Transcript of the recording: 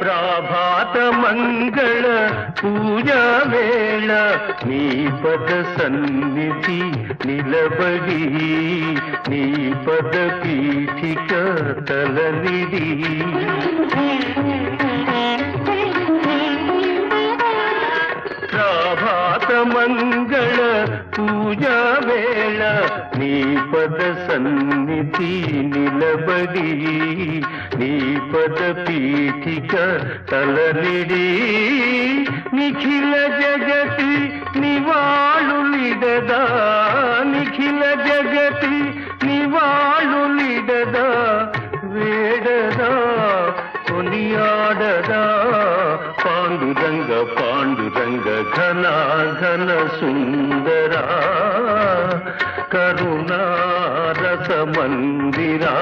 ప్రాభాత మంగళ పూజా వేళ నీ పద సన్నిధి నిలబడి నీ పద పీఠిక తలనిడి ప్రాభాత మంగళ పూజా వేళ నీ పద సన్నిధి నిలబడి నీ పద పీఠిక తలనిడి నిఖిల జగతి నివాళులిడదా నిఖిల జగతి నివాళులిడదా వేడదా కొనియాడదా పాండురంగ పాండురంగ ఘన ఘన సుందరా కరుణా రస మందిరా